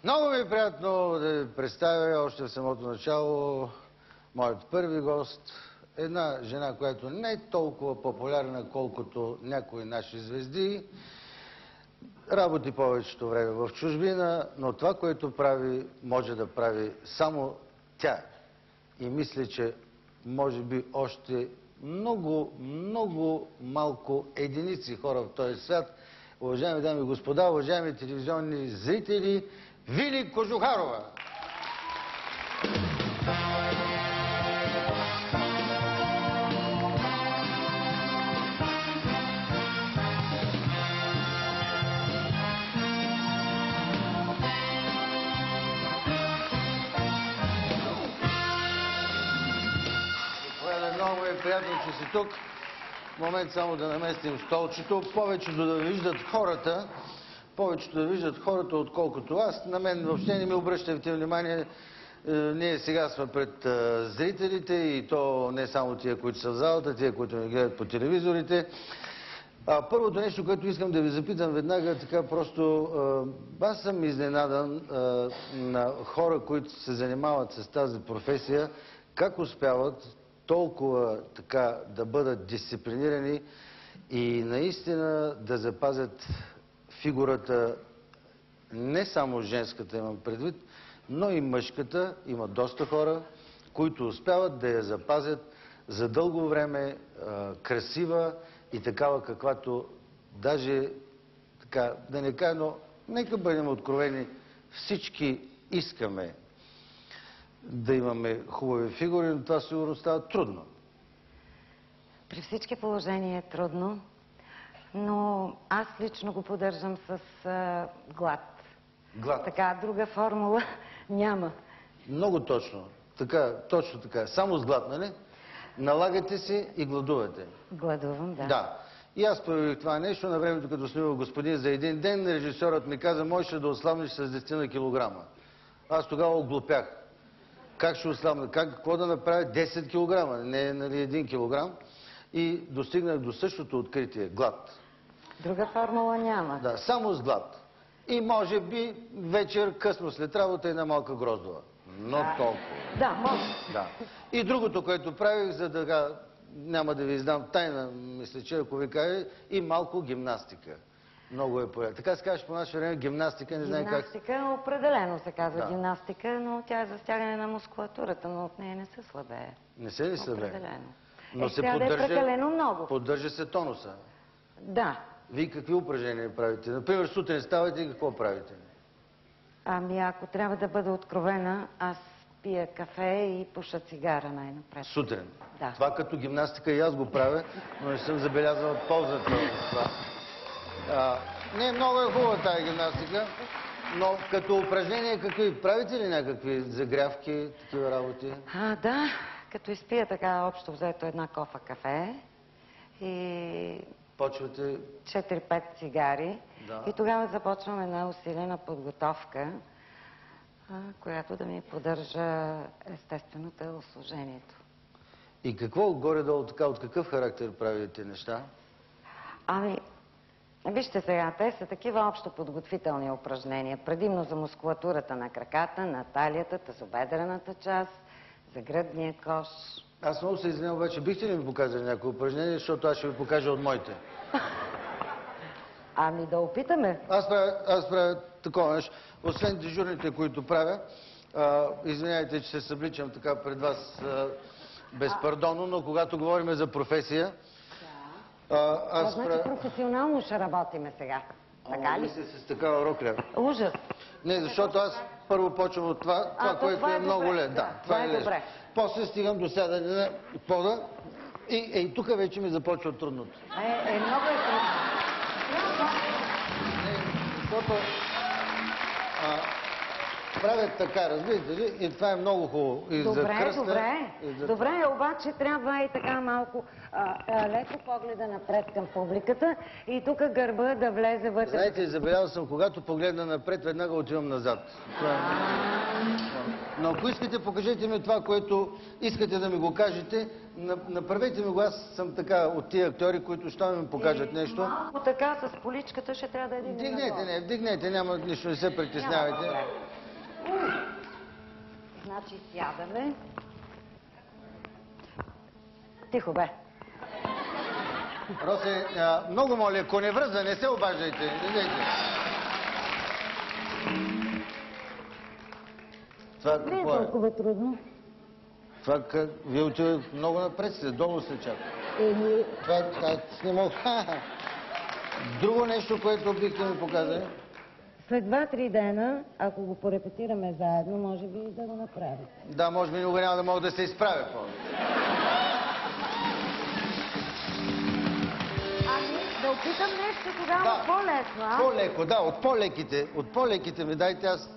Много ми е приятно да ви представя още в самото начало моят първи гост. Една жена, която не е толкова популярна, колкото някои наши звезди. Работи повечето време в чужбина, но това, което прави, може да прави само тя. И мисля, че може би още много малко единици хора в този свят. Уважаеми дами и господа, уважаеми телевизионни зрители, Вили Кожухарова! Много е приятно, че си тук. Момент само да наместим столчето. Повечето да виждат хората, отколкото аз. На мен въобще не ми обръщайте внимание. Ние сега сме пред зрителите и то не само тия, които са в залата, тия, които ни гледат по телевизорите. Първото нещо, което искам да ви запитам веднага, така просто, аз съм изненадан на хора, които се занимават с тази професия, как успяват толкова така да бъдат дисциплинирани и наистина да запазят фигурата, не само женската имам предвид, но и мъжката. Има доста хора, които успяват да я запазят за дълго време, красива и такава, каквато даже, така, да не кажа, но нека бъдем откровени, всички искаме да имаме хубави фигури, но това сигурно става трудно. При всички положения е трудно, но аз лично го поддържам с глад. Глад? Така, друга формула няма. Много точно. Така, точно така. Само с глад, нали? Налагате се и гладувате. Гладувам, да. Да. И аз проявих това нещо. На времето, като снимах Господин за един ден, режисьорът ми каза, можеш да отслабнеш с 10 килограма. Аз тогава оглупях. Как ще ослабна? Какво да направя? 10 килограма, не нали 1 килограм. И достигнах до същото откритие. Глад. Друга формула няма. Да, само с глад. И може би вечер, късно след работа, една малка гроздова. Но толкова. Да, може. Да. И другото, което правих, за да няма да ви издам тайна, мисля, че ако ви кажа, и малко гимнастика. Много е полезно. Така се казваш по наше време гимнастика, не знам как. Гимнастика определено се казва гимнастика, но тя е за стягане на мускулатурата, но от нея не се слабее. Не се ли слабее? Определено. Но се трябва да е прекалено много. Поддържа се тонуса. Да. Вие какви упражнения правите? Например, сутрин ставате и какво правите? Ами, ако трябва да бъда откровена, аз пия кафе и пуша цигара най-напред. Сутрин? Да. Това като гимнастика и аз го правя, но не съм забелязал ползата от това. Не, много е хубава тази гимнастика, но като упражнения какви? Правите ли някакви загрявки, такива работи? Да, като изпия така общо взето една кофа кафе и почвате 4-5 цигари. Да. И тогава започвам една усилена подготовка, която да ми поддържа естествено телосложението. И какво горе-долу така, от какъв характер правите неща? Ами, вижте сега, те са такива общо подготвителни упражнения, предимно за мускулатурата на краката, на талията, тазобедрената част, за гръдния кош. Аз много се извинявам, обаче бихте ли ми показали някои упражнения, защото аз ще ви покажа от моите. Ами да опитаме. Аз правя такова нещо. Освен дежурните, които правя, извинявайте, че се събличам така пред вас безпардонно, но когато говорим за професия, значи професионално ще работиме сега. Така ли? С такава рокля. Ужас. Не, защото аз първо почвам от това, което е много лесно. Да, това е добре. После стигам до сядане на пода и тук вече ми започва трудното. Много е трудно. Защото правят така, разбирате ли? И това е много хубаво. И за кръста, Добре, обаче трябва и така малко леко погледа напред към публиката и тук гърба да влезе вътре. Знаете, забелязал съм, когато погледна напред, веднага отивам назад. Но ако искате, покажете ми това, което искате да ми го кажете. Направете ми го, аз съм така от тия актьори, които ще ми покажат нещо. Малко така с поличката ще трябва да вдигнете, няма нищо, не се притеснявайте. Значи сядаме. Тихо бе. Росе, много моля, ако не връзва, не се обаждайте. Идете. Това Не е какво е? толкова трудно. Това как... Вие отивате много напред сте, долу се чака. Еми, Това снимал. Друго нещо, което бихте ми показали? след 2-3 дена, ако го порепетираме заедно, може би да го направим. Да, може би никога няма да мога да се изправя повече. Ами, да опитам нещо тогава Да. по-лесно, а? По-леко, да, от по-леките ми дайте, аз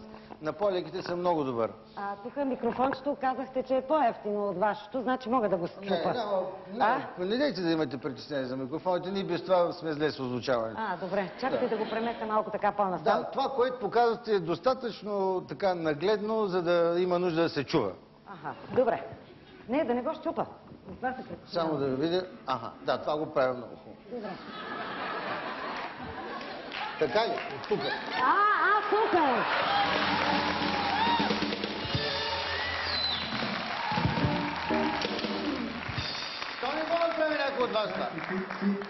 на по-леките съм много добър. Тук микрофончето казахте, че е по-ефтино от вашето, значи мога да го счупа. Не дайте да имате притеснение за микрофоните, ние без това сме зле с озвучаването. Добре. Чакайте да го преместя малко така по-насам. Да, това, което показвате е достатъчно така нагледно, за да има нужда да се чува. Добре. Не, да не го щупа. Това се притеснявам. Само да ви видя. Да, това го правя много хубаво. Добре. Така ли? От тук. Супер! То не мога да прави някой от вас това.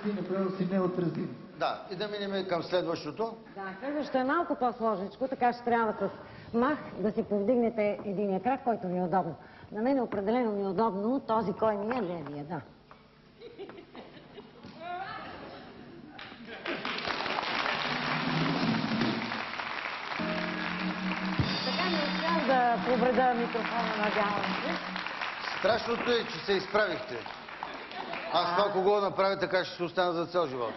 Ти направо си неотразим. Да, и да минем към следващото. Да, следващото е малко по-сложничко, така ще трябва с мах да си повдигнете единия крак, който ви е удобно. На мен определено ми е удобно този, кой ми е левия, да. Така не успях да повреда микрофона, надявам се. Страшното е, че се изправихте. Аз това, ако го направя, така ще се остана за цял живот.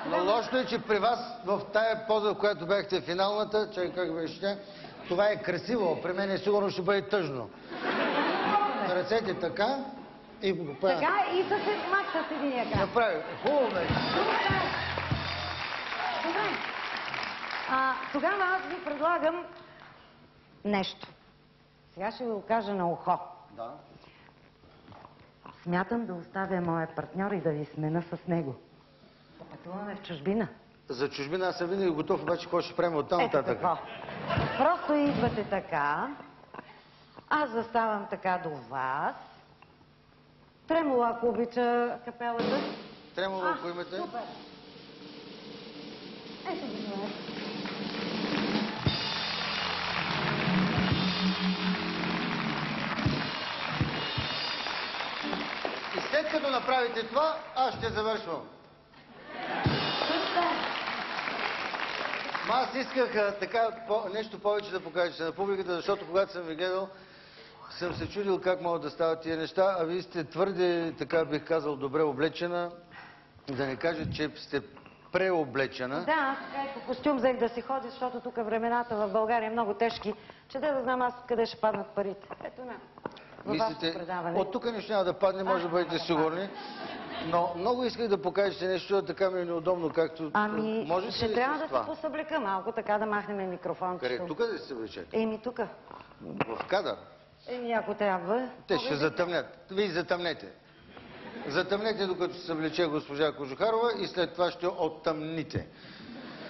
Но лошото е, че при вас в тая поза, в която бяхте финалната, чай как беше тя, това е красиво, при мен сигурно ще бъде тъжно. Ръцете така и го правя. Така и с мах с единия крак. Направи. Хубаво беше. Добре. Тогава аз ви предлагам нещо. Сега ще ви го кажа на ухо. Да. Смятам да оставя моя партньор и да ви смена с него. Да пътуваме в чужбина. За чужбина аз съм винаги готов, обаче какво ще правим оттам Ето нататък? какво. Просто идвате така. Аз заставам така до вас. Тремоло, ако обича капелата. Тремоло, ако имате. Супер. Ето ги това. И след като направите това, аз ще завършвам. Аз исках така нещо повече да покажете на публиката, защото когато съм ви гледал, съм се чудил как могат да стават тия неща, а вие сте твърде, така бих казал, добре облечена, да не кажа, че сте преоблечена. Да, така и по костюм взех да си ходя, защото тук времената в България е много тежки. Че да знам аз къде ще паднат парите. Ето на. Мислите, от тук нищо няма да падне, може да бъдете сигурни. Но много исках да покажете нещо, така ми е неудобно, както... Ще трябва да се посъблека малко, така да махнем микрофончето. Къде? Тук да се съблечете? Тук. В кадър? Ако трябва. Те ще затъмнят. Вие затъмнете. Затъмнете, докато се съблече госпожа Кожухарова и след това ще оттъмните.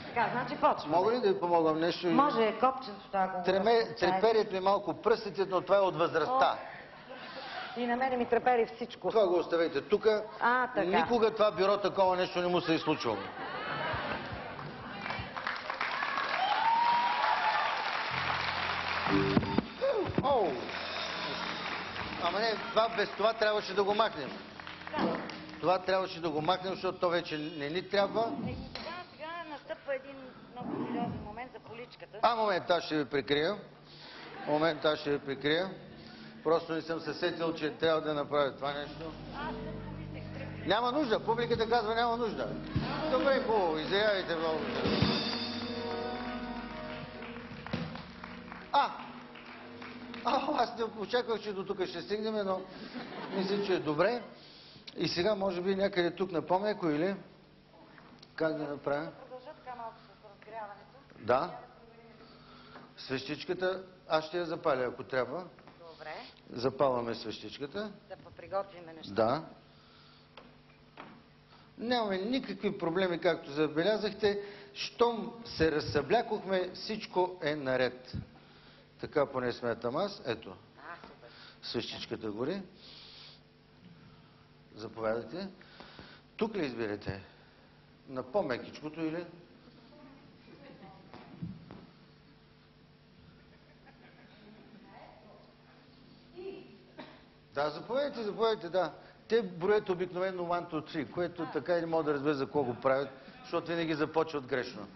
Така, значи почваме. Мога ли да ви помогам нещо? Може копчето, ако... Треперието е малко пръстите, но това е от възрастта. И на мене ми трепери всичко. Това го оставете тук. Така. Никога това бюро такова нещо не му се е случвало. Ама не, без това трябваше да го махнем. Това трябваше да го махнем, защото то вече не ни трябва. Сега настъпва един много сериозен момент за поличката. Момент, аз ще ви прикрия. Просто не съм се сетил, че трябва да направя това нещо. Няма нужда, публиката казва няма нужда. Добре, хубаво, изявявайте много. Аз не очаквах, че до тук ще стигнем, но мисля, че е добре. И сега, може би, някъде тук на по-меко или? Как да направя? Продължа така малко с разгряването. Да. Свещичката, аз ще я запаля, ако трябва. Добре. Запалваме свещичката. Да приготвиме неща. Да. Нямаме никакви проблеми, както забелязахте. Щом се разсъблякохме, всичко е наред. Така поне смятам аз. Ето, Супер. свещичката гори. Заповядайте. Тук ли изберете? На по-мекичкото или? Да, заповядайте, да. Те броят обикновено 1, 2, 3, което така и не мога да разбера за кого го правят, защото винаги започват грешно.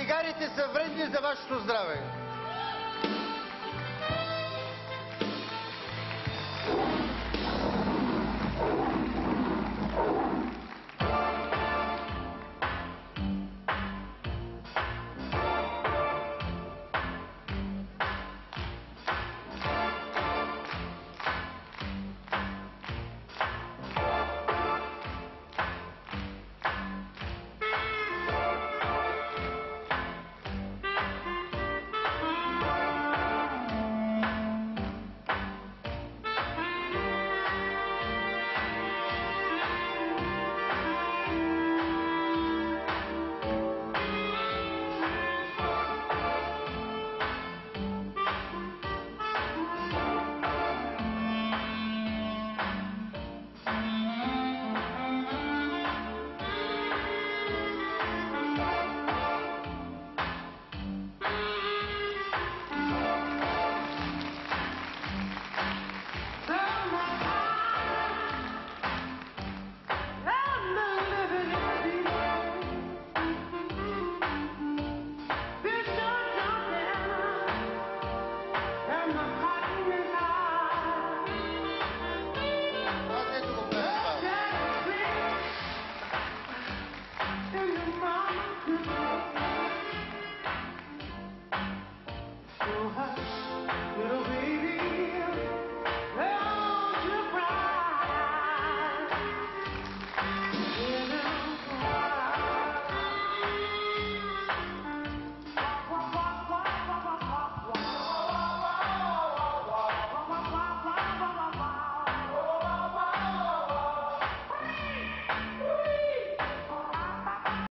Цигарите са вредни за вашето здраве.